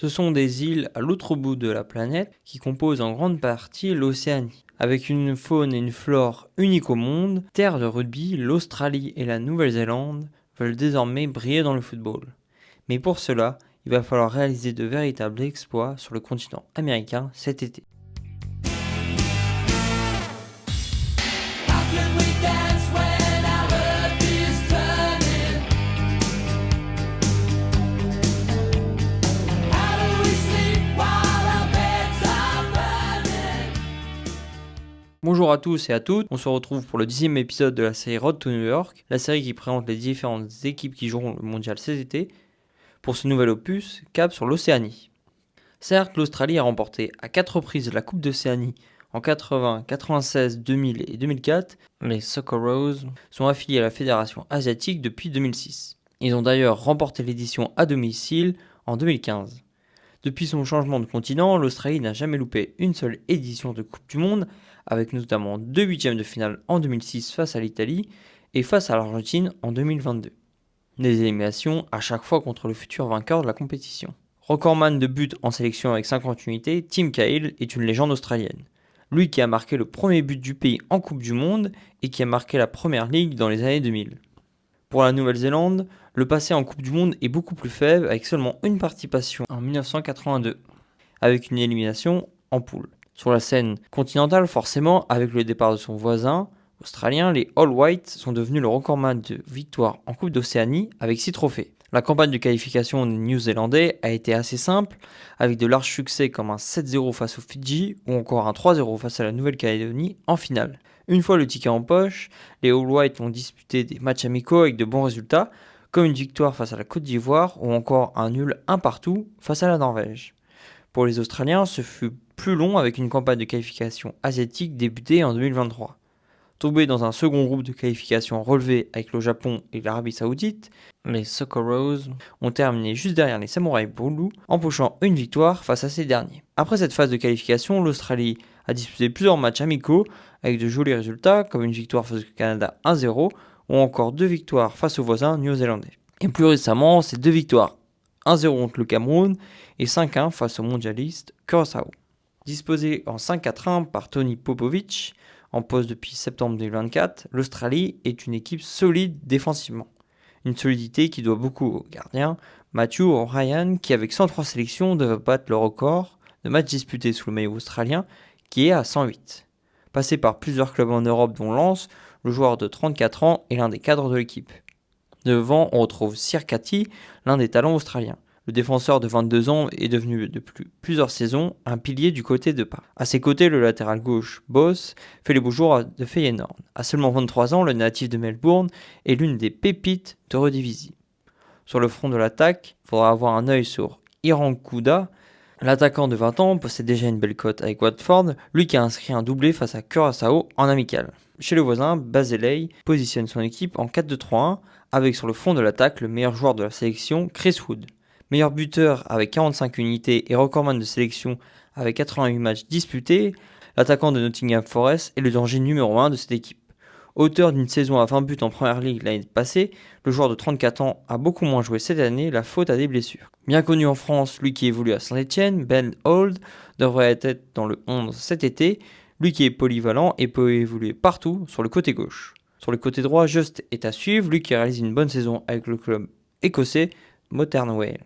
Ce sont des îles à l'autre bout de la planète qui composent en grande partie l'Océanie. Avec une faune et une flore uniques au monde, terre de rugby, l'Australie et la Nouvelle-Zélande veulent désormais briller dans le football. Mais pour cela, il va falloir réaliser de véritables exploits sur le continent américain cet été. Bonjour à tous et à toutes, on se retrouve pour le 10e épisode de la série Road to New York, la série qui présente les différentes équipes qui joueront le mondial cet été. Pour ce nouvel opus, cap sur l'Océanie. Certes, l'Australie a remporté à 4 reprises la Coupe d'Océanie en 80, 96, 2000 et 2004. Les Socceroos sont affiliés à la Fédération asiatique depuis 2006. Ils ont d'ailleurs remporté l'édition à domicile en 2015. Depuis son changement de continent, l'Australie n'a jamais loupé une seule édition de Coupe du Monde, avec notamment 2 huitièmes de finale en 2006 face à l'Italie et face à l'Argentine en 2022. Des éliminations à chaque fois contre le futur vainqueur de la compétition. Recordman de buts en sélection avec 50 unités, Tim Cahill est une légende australienne. Lui qui a marqué le premier but du pays en Coupe du Monde et qui a marqué la première ligue dans les années 2000. Pour la Nouvelle-Zélande, le passé en Coupe du Monde est beaucoup plus faible avec seulement une participation en 1982, avec une élimination en poule. Sur la scène continentale, forcément, avec le départ de son voisin australien, les All Whites sont devenus le recordman de victoires en Coupe d'Océanie avec 6 trophées. La campagne de qualification des Néo-Zélandais a été assez simple, avec de larges succès comme un 7-0 face aux Fidji ou encore un 3-0 face à la Nouvelle-Calédonie en finale. Une fois le ticket en poche, les All Whites ont disputé des matchs amicaux avec de bons résultats, comme une victoire face à la Côte d'Ivoire ou encore un nul 1-1 face à la Norvège. Pour les Australiens, ce fut plus long avec une campagne de qualification asiatique débutée en 2023. Tombés dans un second groupe de qualification relevé avec le Japon et l'Arabie Saoudite, les Socceroos ont terminé juste derrière les Samouraï Blue, empochant une victoire face à ces derniers. Après cette phase de qualification, l'Australie a disputé plusieurs matchs amicaux avec de jolis résultats comme une victoire face au Canada 1-0 ou encore 2 victoires face aux voisins néo-zélandais. Et plus récemment, c'est 2 victoires 1-0 contre le Cameroun et 5-1 face au mondialiste Curaçao. Disposé en 5-4-1 par Tony Popovic, en poste depuis septembre 2024, l'Australie est une équipe solide défensivement. Une solidité qui doit beaucoup au gardien Matthew O'Ryan qui avec 103 sélections devrait battre le record de matchs disputés sous le maillot australien qui est à 108. Passé par plusieurs clubs en Europe dont Lens, le joueur de 34 ans est l'un des cadres de l'équipe. Devant, on retrouve Sir Cathy, l'un des talents australiens. Le défenseur de 22 ans est devenu depuis plusieurs saisons un pilier du côté de pas. À ses côtés, le latéral gauche, Boss, fait les beaux jours de Feyenoord. À seulement 23 ans, le natif de Melbourne est l'une des pépites de Redivisie. Sur le front de l'attaque, il faudra avoir un œil sur Iran Kouda. L'attaquant de 20 ans possède déjà une belle cote avec Watford, lui qui a inscrit un doublé face à Curaçao en amical. Chez le voisin, Baseley positionne son équipe en 4-2-3-1 avec sur le front de l'attaque le meilleur joueur de la sélection, Chris Wood. Meilleur buteur avec 45 unités et recordman de sélection avec 88 matchs disputés, l'attaquant de Nottingham Forest est le danger numéro 1 de cette équipe. Auteur d'une saison à 20 buts en première ligue l'année passée, le joueur de 34 ans a beaucoup moins joué cette année, la faute à des blessures. Bien connu en France, lui qui évolue à Saint-Etienne, Ben Holt devrait être dans le 11 cet été, lui qui est polyvalent et peut évoluer partout sur le côté gauche. Sur le côté droit, Just est à suivre, lui qui réalise une bonne saison avec le club écossais Motherwell.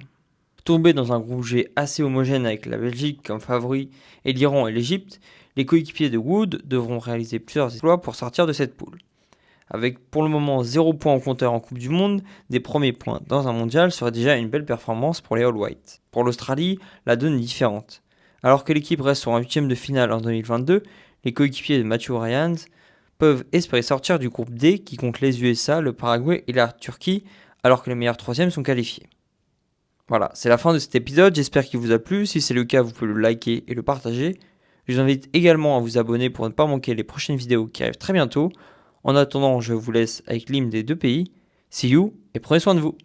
Tombé dans un groupe G assez homogène avec la Belgique comme favori et l'Iran et l'Égypte, les coéquipiers de Wood devront réaliser plusieurs exploits pour sortir de cette poule. Avec pour le moment 0 points au compteur en Coupe du Monde, des premiers points dans un mondial serait déjà une belle performance pour les All Whites. Pour l'Australie, la donne est différente. Alors que l'équipe reste sur un huitième de finale en 2022, les coéquipiers de Matthew Ryan peuvent espérer sortir du groupe D qui compte les USA, le Paraguay et la Turquie, alors que les meilleurs troisièmes sont qualifiés. Voilà, c'est la fin de cet épisode, j'espère qu'il vous a plu. Si c'est le cas, vous pouvez le liker et le partager. Je vous invite également à vous abonner pour ne pas manquer les prochaines vidéos qui arrivent très bientôt. En attendant, je vous laisse avec l'hymne des deux pays. See you et prenez soin de vous.